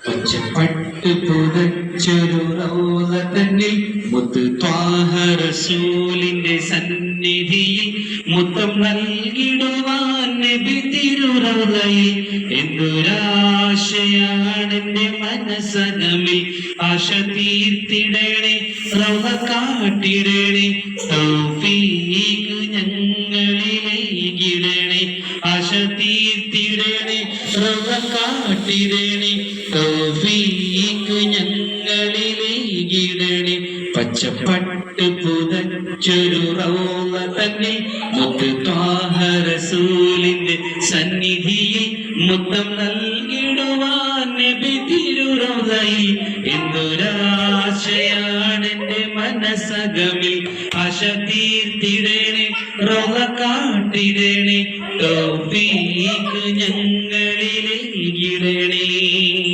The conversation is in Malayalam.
പച്ചപ്പട്ട് പുതച്ചൊരു റൗള തന്നിൽ മുത്ത് ത്വാഹ റസൂലിന്റെ സന്നിധിയിൽ മുത്തം നൽകിടുവാൻ നബി തിരുറൗളയിൽ എന്തൊരാശയാണെന്റെ മനസ്സകമിൽ ആശ തീർത്തിടണേ റൗള കാട്ടിടണേ തൗഫീഖ് ഞങ്ങളിലേകിടണേ ആശ തീർത്തിടണേ റൗള കാട്ടിടണേ തൗഫീഖ് ഞങ്ങളിലേകിടണേ പച്ചപ്പട്ട് പുതച്ചൊരു റൗള തന്നിൽ മുത്ത് ത്വാഹ റസൂലിന്റെ സന്നിധിയിൽ മുത്തം നൽകിടുവാൻ നബി തിരുറൗളയിൽ എന്തൊരാശയാണെന്റെ മനസ്സകമിൽ ആശ തീർത്തിട